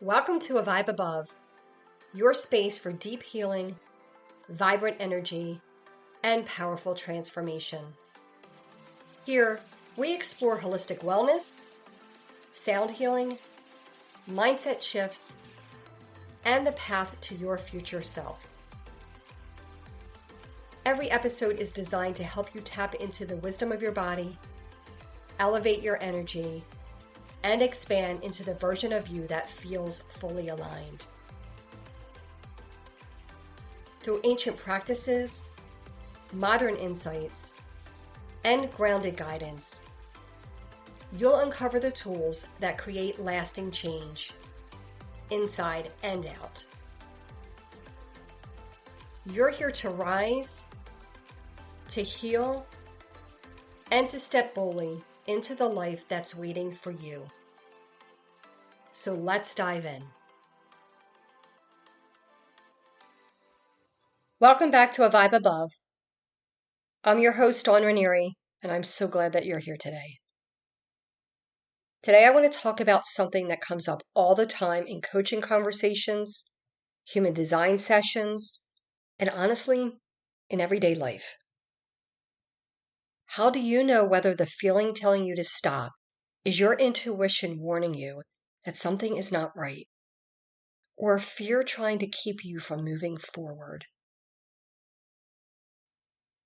Welcome to A Vibe Above, your space for deep healing, vibrant energy, and powerful transformation. Here, we explore holistic wellness, sound healing, mindset shifts, and the path to your future self. Every episode is designed to help you tap into the wisdom of your body, elevate your energy, and expand into the version of you that feels fully aligned. Through ancient practices, modern insights, and grounded guidance, you'll uncover the tools that create lasting change, inside and out. You're here to rise, to heal, and to step boldly into the life that's waiting for you. So let's dive in. Welcome back to A Vibe Above. I'm your host, Dawn Ranieri, and I'm so glad that you're here today. Today, I want to talk about something that comes up all the time in coaching conversations, human design sessions, and honestly, in everyday life. How do you know whether the feeling telling you to stop is your intuition warning you that something is not right, or fear trying to keep you from moving forward?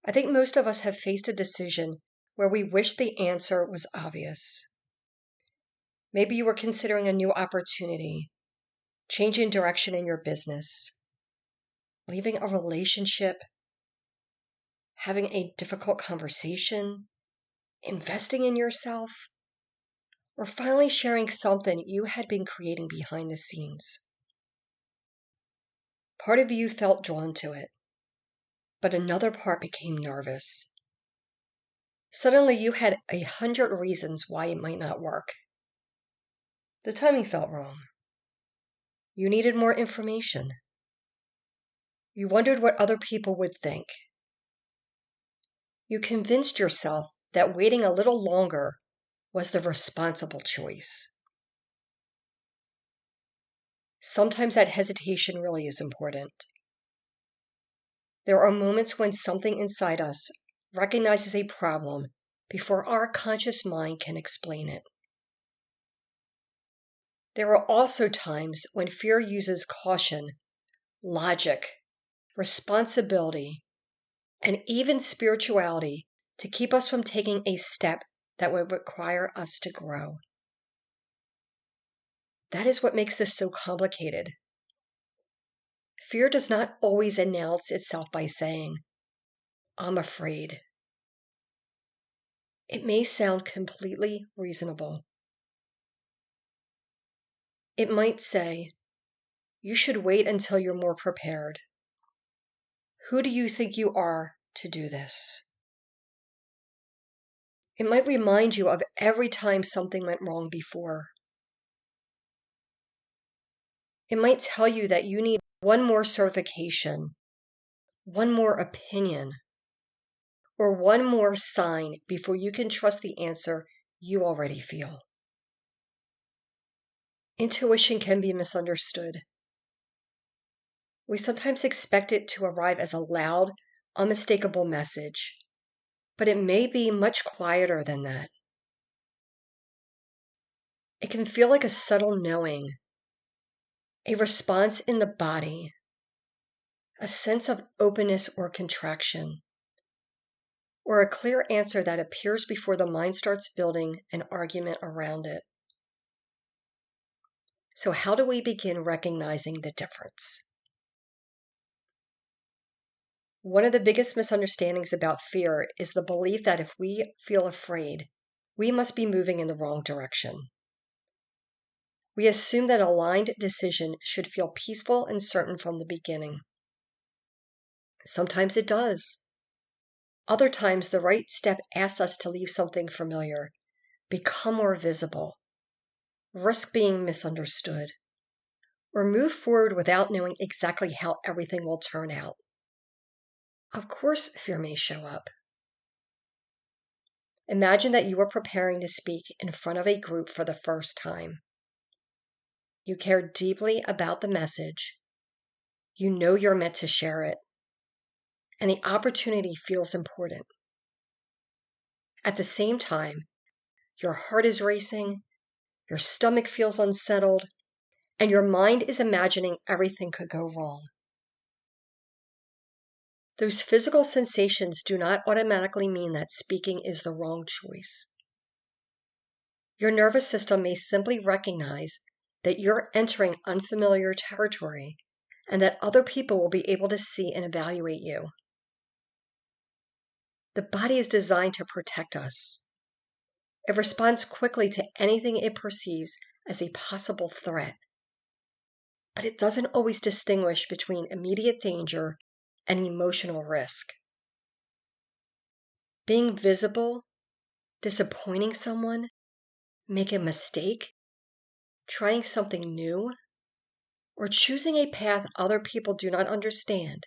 I think most of us have faced a decision where we wish the answer was obvious. Maybe you were considering a new opportunity, changing direction in your business, leaving a relationship, having a difficult conversation, investing in yourself, or finally sharing something you had been creating behind the scenes. Part of you felt drawn to it, but another part became nervous. Suddenly you had 100 reasons why it might not work. The timing felt wrong. You needed more information. You wondered what other people would think. You convinced yourself that waiting a little longer was the responsible choice. Sometimes that hesitation really is important. There are moments when something inside us recognizes a problem before our conscious mind can explain it. There are also times when fear uses caution, logic, responsibility, and even spirituality to keep us from taking a step that would require us to grow. That is what makes this so complicated. Fear does not always announce itself by saying, "I'm afraid." It may sound completely reasonable. It might say, "You should wait until you're more prepared. Who do you think you are to do this?" It might remind you of every time something went wrong before. It might tell you that you need one more certification, one more opinion, or one more sign before you can trust the answer you already feel. Intuition can be misunderstood. We sometimes expect it to arrive as a loud, unmistakable message, but it may be much quieter than that. It can feel like a subtle knowing, a response in the body, a sense of openness or contraction, or a clear answer that appears before the mind starts building an argument around it. So how do we begin recognizing the difference? One of the biggest misunderstandings about fear is the belief that if we feel afraid, we must be moving in the wrong direction. We assume that a aligned decision should feel peaceful and certain from the beginning. Sometimes it does. Other times, the right step asks us to leave something familiar, become more visible, risk being misunderstood, or move forward without knowing exactly how everything will turn out. Of course, fear may show up. Imagine that you are preparing to speak in front of a group for the first time. You care deeply about the message. You know you're meant to share it, and the opportunity feels important. At the same time, your heart is racing, your stomach feels unsettled, and your mind is imagining everything could go wrong. Those physical sensations do not automatically mean that speaking is the wrong choice. Your nervous system may simply recognize that you're entering unfamiliar territory and that other people will be able to see and evaluate you. The body is designed to protect us. It responds quickly to anything it perceives as a possible threat, but it doesn't always distinguish between immediate danger and emotional risk. Being visible, disappointing someone, making a mistake, trying something new, or choosing a path other people do not understand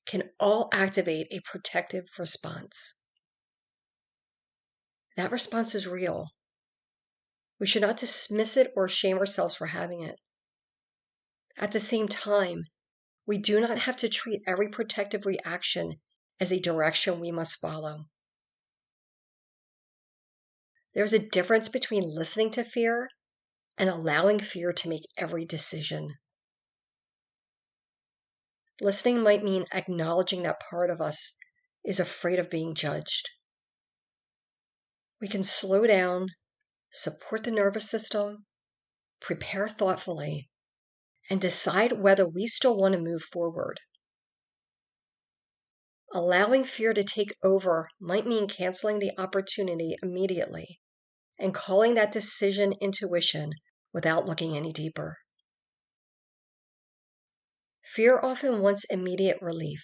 can all activate a protective response. That response is real. We should not dismiss it or shame ourselves for having it. At the same time, we do not have to treat every protective reaction as a direction we must follow. There's a difference between listening to fear and allowing fear to make every decision. Listening might mean acknowledging that part of us is afraid of being judged. We can slow down, support the nervous system, prepare thoughtfully, and decide whether we still want to move forward. Allowing fear to take over might mean canceling the opportunity immediately and calling that decision intuition without looking any deeper. Fear often wants immediate relief.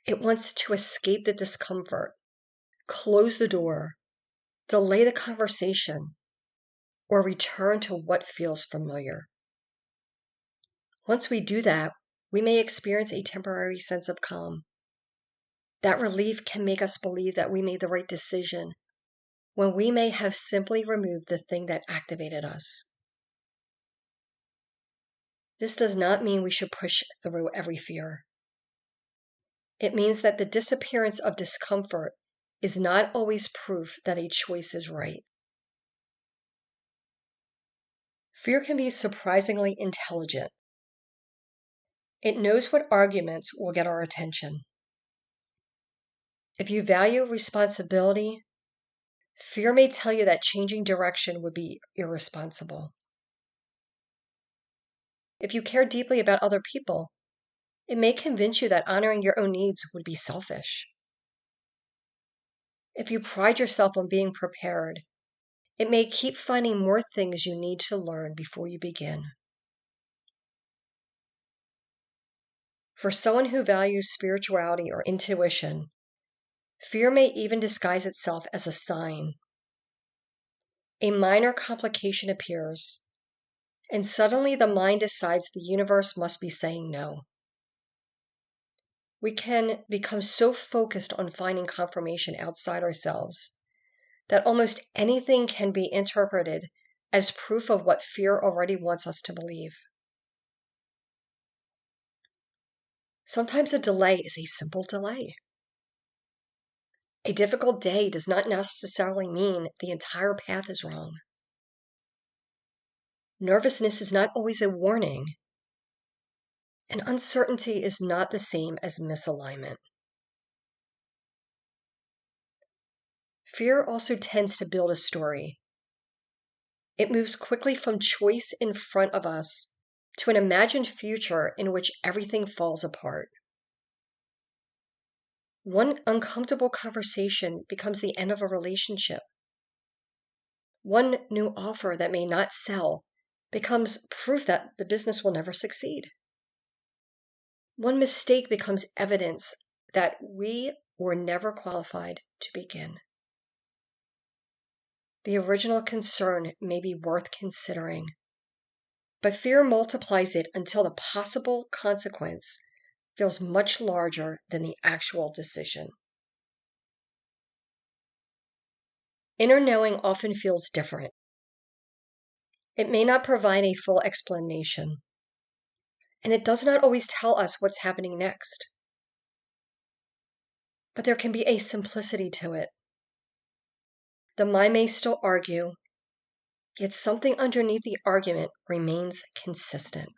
It wants to escape the discomfort, close the door, delay the conversation, or return to what feels familiar. Once we do that, we may experience a temporary sense of calm. That relief can make us believe that we made the right decision when we may have simply removed the thing that activated us. This does not mean we should push through every fear. It means that the disappearance of discomfort is not always proof that a choice is right. Fear can be surprisingly intelligent. It knows what arguments will get our attention. If you value responsibility, fear may tell you that changing direction would be irresponsible. If you care deeply about other people, it may convince you that honoring your own needs would be selfish. If you pride yourself on being prepared, it may keep finding more things you need to learn before you begin. For someone who values spirituality or intuition, fear may even disguise itself as a sign. A minor complication appears, and suddenly the mind decides the universe must be saying no. We can become so focused on finding confirmation outside ourselves that almost anything can be interpreted as proof of what fear already wants us to believe. Sometimes a delay is a simple delay. A difficult day does not necessarily mean the entire path is wrong. Nervousness is not always a warning, and uncertainty is not the same as misalignment. Fear also tends to build a story. It moves quickly from choice in front of us to an imagined future in which everything falls apart. One uncomfortable conversation becomes the end of a relationship. One new offer that may not sell becomes proof that the business will never succeed. One mistake becomes evidence that we were never qualified to begin. The original concern may be worth considering, but fear multiplies it until the possible consequence feels much larger than the actual decision. Inner knowing often feels different. It may not provide a full explanation, and it does not always tell us what's happening next. But there can be a simplicity to it. The mind may still argue, yet something underneath the argument remains consistent.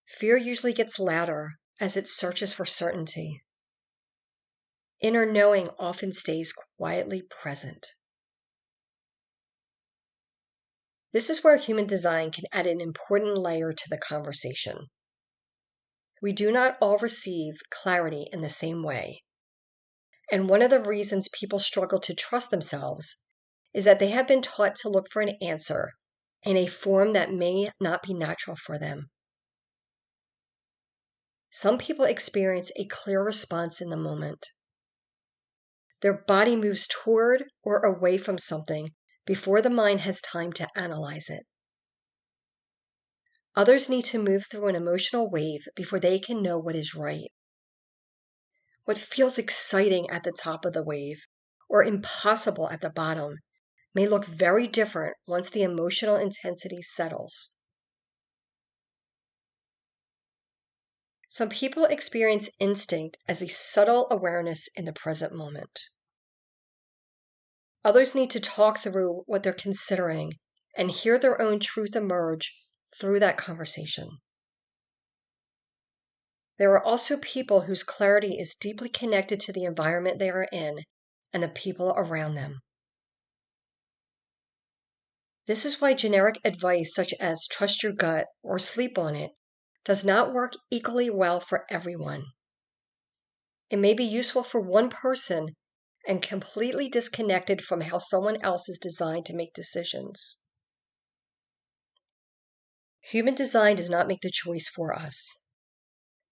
Fear usually gets louder as it searches for certainty. Inner knowing often stays quietly present. This is where human design can add an important layer to the conversation. We do not all receive clarity in the same way. And one of the reasons people struggle to trust themselves is that they have been taught to look for an answer in a form that may not be natural for them. Some people experience a clear response in the moment. Their body moves toward or away from something before the mind has time to analyze it. Others need to move through an emotional wave before they can know what is right. What feels exciting at the top of the wave or impossible at the bottom may look very different once the emotional intensity settles. Some people experience instinct as a subtle awareness in the present moment. Others need to talk through what they're considering and hear their own truth emerge through that conversation. There are also people whose clarity is deeply connected to the environment they are in and the people around them. This is why generic advice such as trust your gut or sleep on it does not work equally well for everyone. It may be useful for one person and completely disconnected from how someone else is designed to make decisions. Human design does not make the choice for us.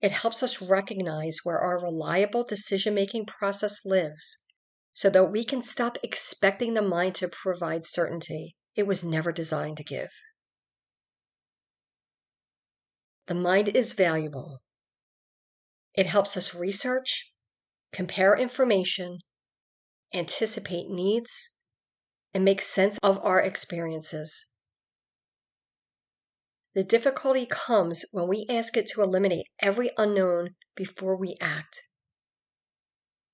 It helps us recognize where our reliable decision-making process lives so that we can stop expecting the mind to provide certainty it was never designed to give. The mind is valuable. It helps us research, compare information, anticipate needs, and make sense of our experiences. The difficulty comes when we ask it to eliminate every unknown before we act.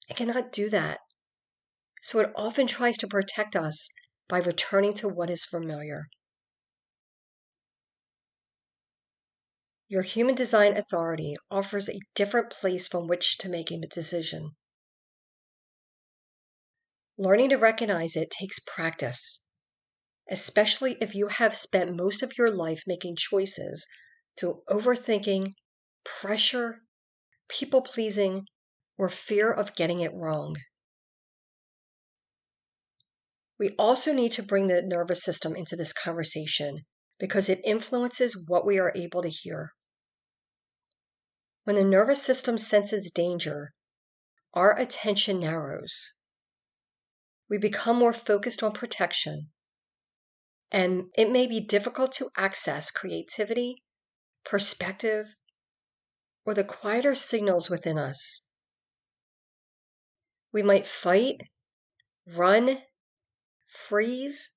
It cannot do that, so it often tries to protect us by returning to what is familiar. Your human design authority offers a different place from which to make a decision. Learning to recognize it takes practice, especially if you have spent most of your life making choices through overthinking, pressure, people-pleasing, or fear of getting it wrong. We also need to bring the nervous system into this conversation because it influences what we are able to hear. When the nervous system senses danger, our attention narrows. We become more focused on protection, and it may be difficult to access creativity, perspective, or the quieter signals within us. We might fight, run, freeze,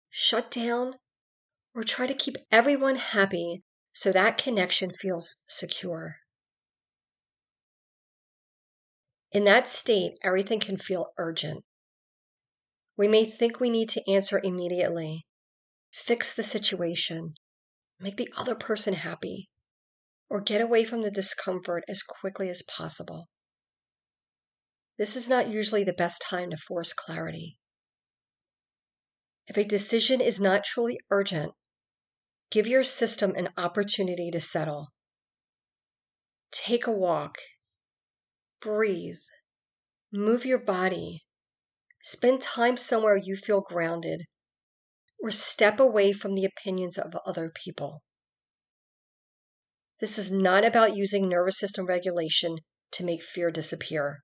shut down, or try to keep everyone happy so that connection feels secure. In that state, everything can feel urgent. We may think we need to answer immediately, fix the situation, make the other person happy, or get away from the discomfort as quickly as possible. This is not usually the best time to force clarity. If a decision is not truly urgent, give your system an opportunity to settle. Take a walk, breathe, move your body, spend time somewhere you feel grounded, or step away from the opinions of other people. This is not about using nervous system regulation to make fear disappear.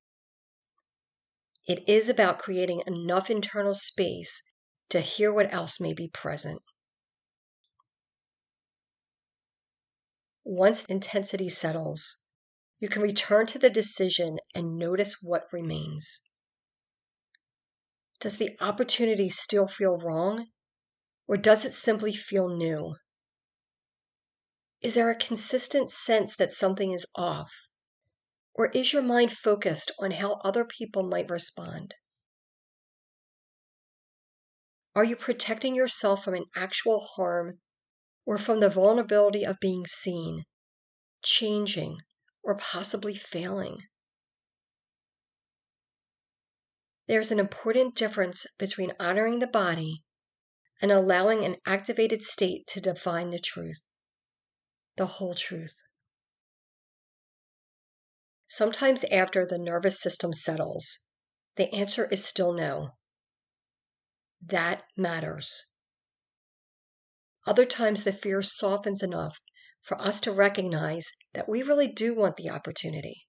It is about creating enough internal space to hear what else may be present. Once intensity settles, you can return to the decision and notice what remains. Does the opportunity still feel wrong, or does it simply feel new? Is there a consistent sense that something is off, or is your mind focused on how other people might respond? Are you protecting yourself from an actual harm or from the vulnerability of being seen, changing, or possibly failing? There's an important difference between honoring the body and allowing an activated state to define the truth, the whole truth. Sometimes after the nervous system settles, the answer is still no. That matters. Other times the fear softens enough for us to recognize that we really do want the opportunity.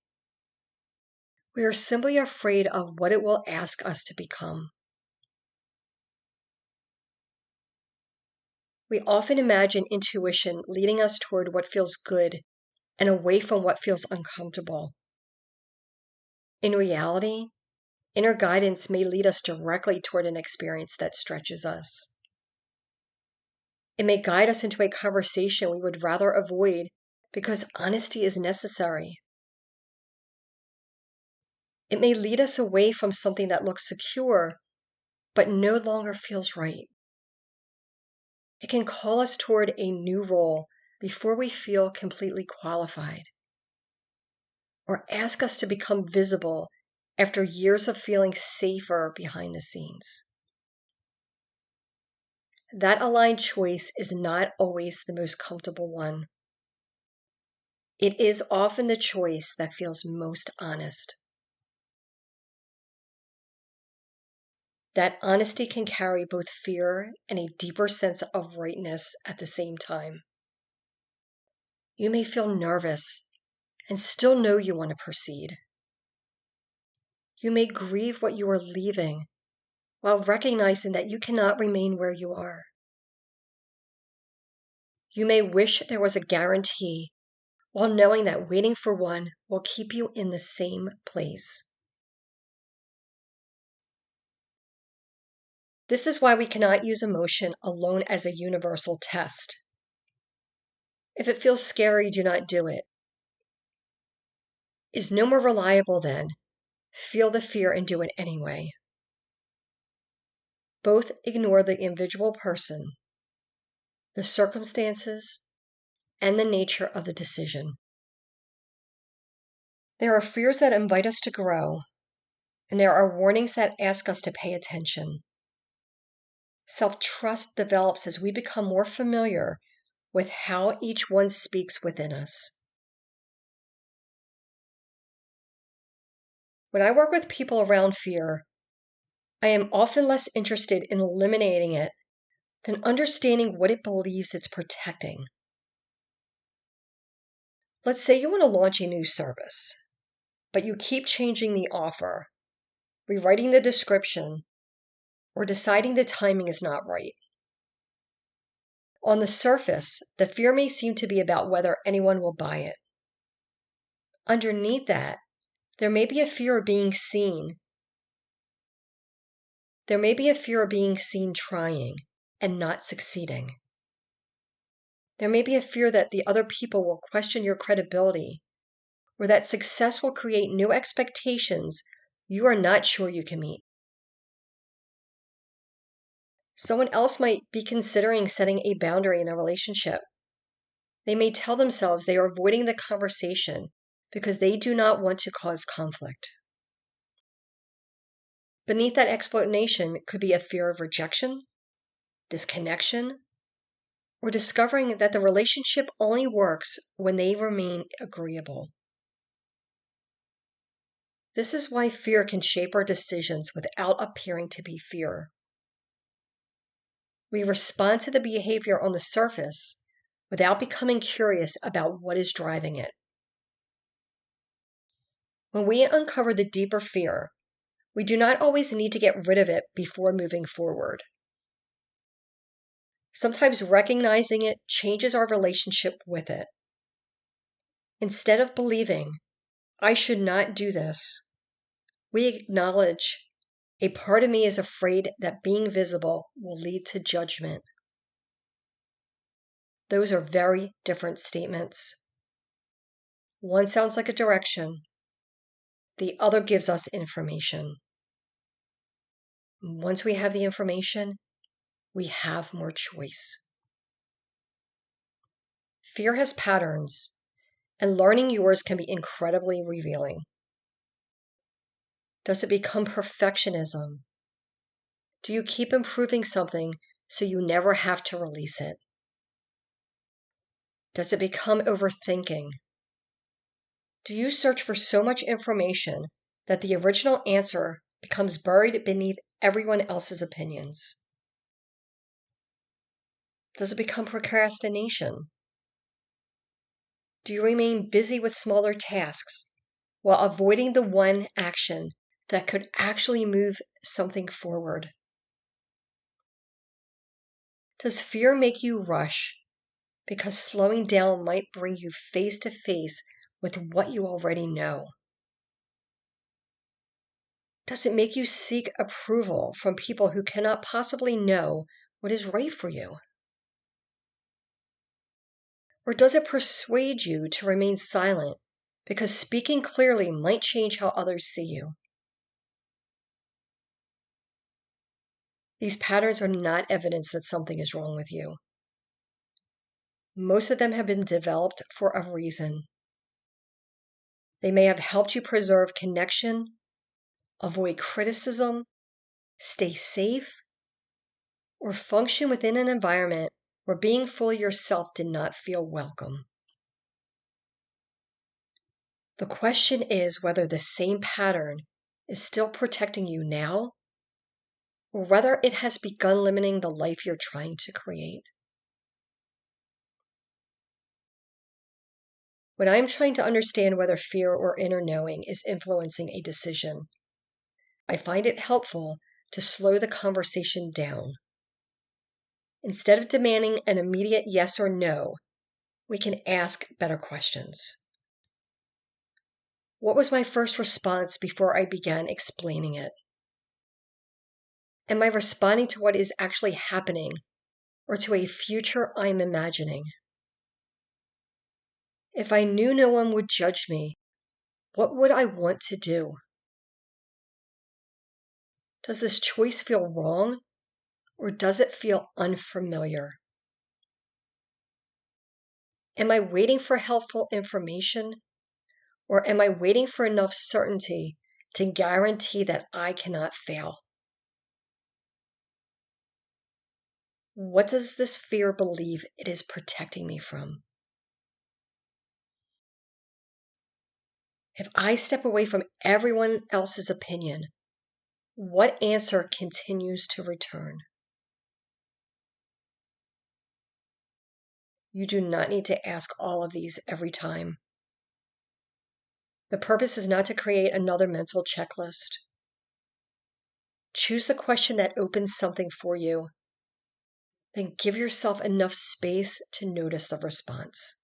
We are simply afraid of what it will ask us to become. We often imagine intuition leading us toward what feels good and away from what feels uncomfortable. In reality, inner guidance may lead us directly toward an experience that stretches us. It may guide us into a conversation we would rather avoid because honesty is necessary. It may lead us away from something that looks secure but no longer feels right. It can call us toward a new role before we feel completely qualified, or ask us to become visible after years of feeling safer behind the scenes. That aligned choice is not always the most comfortable one. It is often the choice that feels most honest. That honesty can carry both fear and a deeper sense of rightness at the same time. You may feel nervous and still know you want to proceed. You may grieve what you are leaving while recognizing that you cannot remain where you are. You may wish there was a guarantee while knowing that waiting for one will keep you in the same place. This is why we cannot use emotion alone as a universal test. If it feels scary, do not do it. Is no more reliable then. Feel the fear and do it anyway. Both ignore the individual person, the circumstances, and the nature of the decision. There are fears that invite us to grow, and there are warnings that ask us to pay attention. Self-trust develops as we become more familiar with how each one speaks within us. When I work with people around fear, I am often less interested in eliminating it than understanding what it believes it's protecting. Let's say you want to launch a new service, but you keep changing the offer, rewriting the description, or deciding the timing is not right. On the surface, the fear may seem to be about whether anyone will buy it. Underneath that, there may be a fear of being seen. There may be a fear of being seen trying and not succeeding. There may be a fear that the other people will question your credibility, or that success will create new expectations you are not sure you can meet. Someone else might be considering setting a boundary in a relationship. They may tell themselves they are avoiding the conversation because they do not want to cause conflict. Beneath that explanation could be a fear of rejection, disconnection, or discovering that the relationship only works when they remain agreeable. This is why fear can shape our decisions without appearing to be fear. We respond to the behavior on the surface without becoming curious about what is driving it. When we uncover the deeper fear, we do not always need to get rid of it before moving forward. Sometimes recognizing it changes our relationship with it. Instead of believing, I should not do this, we acknowledge A part of me is afraid that being visible will lead to judgment. Those are very different statements. One sounds like a direction. The other gives us information. Once we have the information, we have more choice. Fear has patterns, and learning yours can be incredibly revealing. Does it become perfectionism? Do you keep improving something so you never have to release it? Does it become overthinking? Do you search for so much information that the original answer becomes buried beneath everyone else's opinions? Does it become procrastination? Do you remain busy with smaller tasks while avoiding the one action that could actually move something forward? Does fear make you rush because slowing down might bring you face to face with what you already know? Does it make you seek approval from people who cannot possibly know what is right for you? Or does it persuade you to remain silent because speaking clearly might change how others see you? These patterns are not evidence that something is wrong with you. Most of them have been developed for a reason. They may have helped you preserve connection, avoid criticism, stay safe, or function within an environment where being fully yourself did not feel welcome. The question is whether the same pattern is still protecting you now, or whether it has begun limiting the life you're trying to create. When I'm trying to understand whether fear or inner knowing is influencing a decision, I find it helpful to slow the conversation down. Instead of demanding an immediate yes or no, we can ask better questions. What was my first response before I began explaining it? Am I responding to what is actually happening or to a future I'm imagining? If I knew no one would judge me, what would I want to do? Does this choice feel wrong, or does it feel unfamiliar? Am I waiting for helpful information, or am I waiting for enough certainty to guarantee that I cannot fail? What does this fear believe it is protecting me from? If I step away from everyone else's opinion, what answer continues to return? You do not need to ask all of these every time. The purpose is not to create another mental checklist. Choose the question that opens something for you. Then give yourself enough space to notice the response.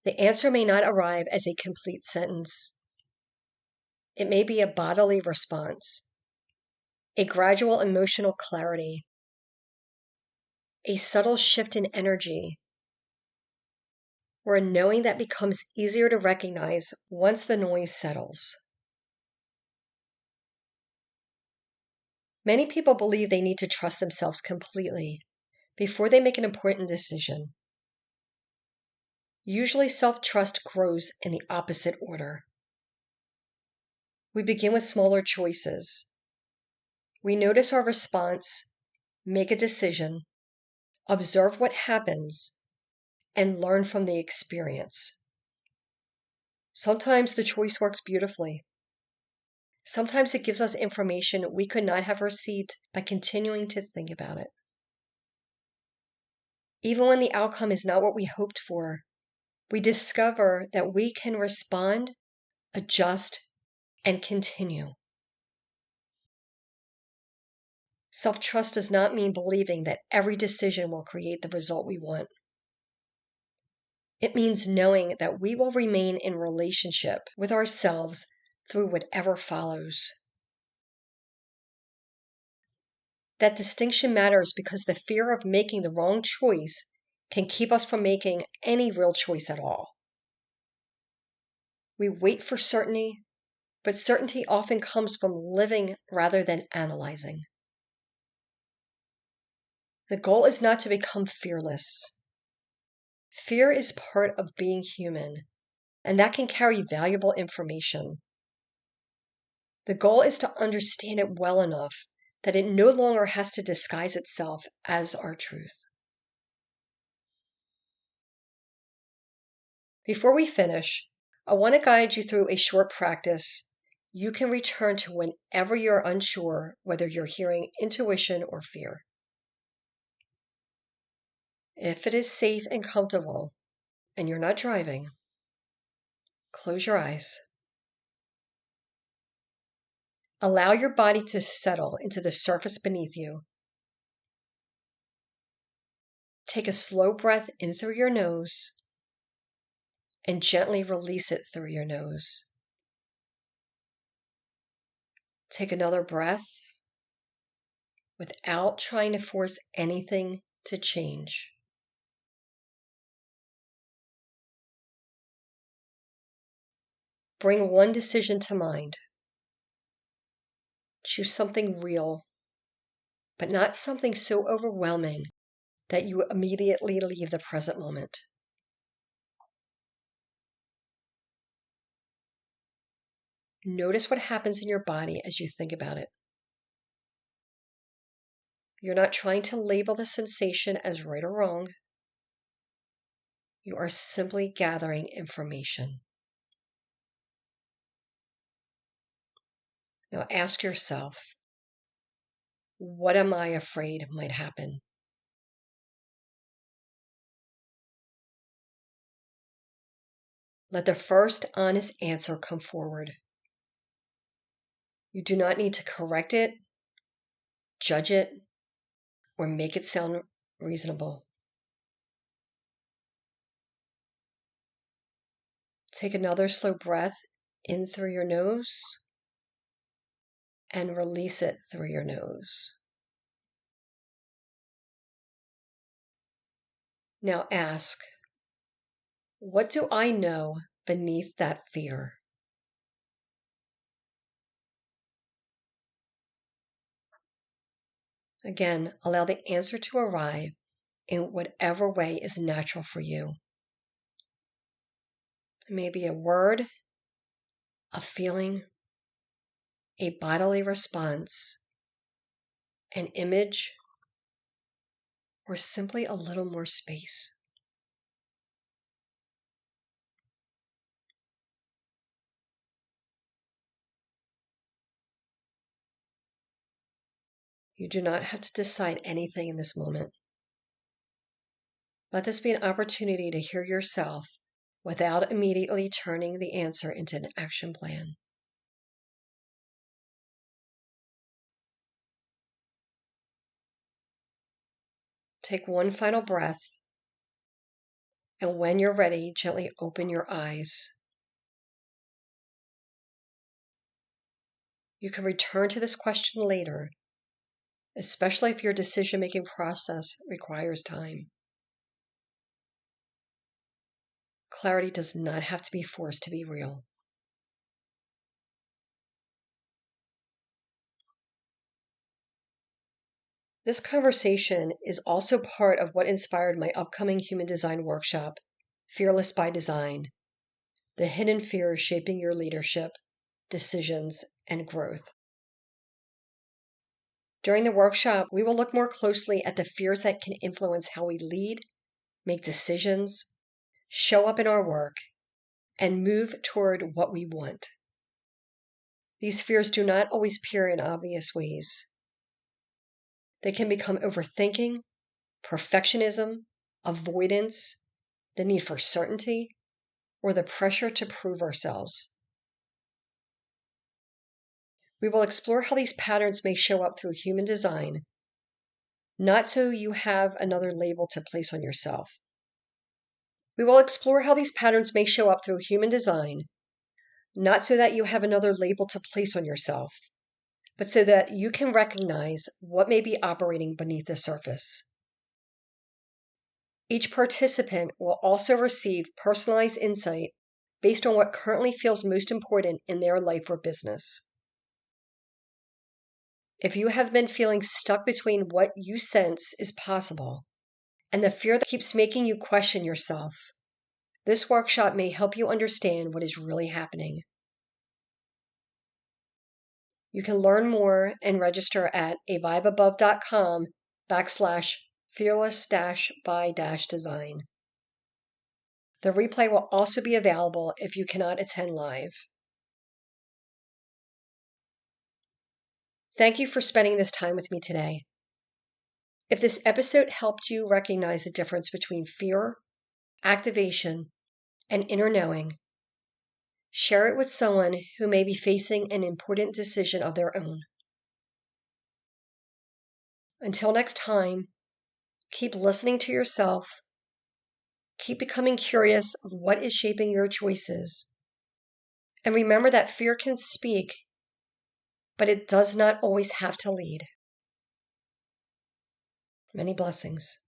The answer may not arrive as a complete sentence. It may be a bodily response, a gradual emotional clarity, a subtle shift in energy, or a knowing that becomes easier to recognize once the noise settles. Many people believe they need to trust themselves completely before they make an important decision. Usually, self-trust grows in the opposite order. We begin with smaller choices. We notice our response, make a decision, observe what happens, and learn from the experience. Sometimes the choice works beautifully. Sometimes it gives us information we could not have received by continuing to think about it. Even when the outcome is not what we hoped for, we discover that we can respond, adjust, and continue. Self-trust does not mean believing that every decision will create the result we want. It means knowing that we will remain in relationship with ourselves through whatever follows. That distinction matters because the fear of making the wrong choice can keep us from making any real choice at all. We wait for certainty, but certainty often comes from living rather than analyzing. The goal is not to become fearless. Fear is part of being human, and that can carry valuable information. The goal is to understand it well enough that it no longer has to disguise itself as our truth. Before we finish, I want to guide you through a short practice you can return to whenever you're unsure whether you're hearing intuition or fear. If it is safe and comfortable and you're not driving, close your eyes. Allow your body to settle into the surface beneath you. Take a slow breath in through your nose and gently release it through your nose. Take another breath without trying to force anything to change. Bring one decision to mind. Choose something real, but not something so overwhelming that you immediately leave the present moment. Notice what happens in your body as you think about it. You're not trying to label the sensation as right or wrong. You are simply gathering information. Now ask yourself, what am I afraid might happen? Let the first honest answer come forward. You do not need to correct it, judge it, or make it sound reasonable. Take another slow breath in through your nose and release it through your nose. Now ask, what do I know beneath that fear? Again, allow the answer to arrive in whatever way is natural for you. It may be a word, a feeling, a bodily response, an image, or simply a little more space. You do not have to decide anything in this moment. Let this be an opportunity to hear yourself without immediately turning the answer into an action plan. Take one final breath, and when you're ready, gently open your eyes. You can return to this question later, especially if your decision-making process requires time. Clarity does not have to be forced to be real. This conversation is also part of what inspired my upcoming human design workshop, Fearless by Design: The Hidden Fears Shaping Your Leadership, Decisions, and Growth. During the workshop, we will look more closely at the fears that can influence how we lead, make decisions, show up in our work, and move toward what we want. These fears do not always appear in obvious ways. They can become overthinking, perfectionism, avoidance, the need for certainty, or the pressure to prove ourselves. We will explore how these patterns may show up through human design, not so you have another label to place on yourself. We will explore how these patterns may show up through human design, not so that you have another label to place on yourself, but so that you can recognize what may be operating beneath the surface. Each participant will also receive personalized insight based on what currently feels most important in their life or business. If you have been feeling stuck between what you sense is possible and the fear that keeps making you question yourself, this workshop may help you understand what is really happening. You can learn more and register at avibeabove.com/fearless-by-design. The replay will also be available if you cannot attend live. Thank you for spending this time with me today. If this episode helped you recognize the difference between fear, activation, and inner knowing, share it with someone who may be facing an important decision of their own. Until next time, keep listening to yourself, keep becoming curious of what is shaping your choices, and remember that fear can speak, but it does not always have to lead. Many blessings.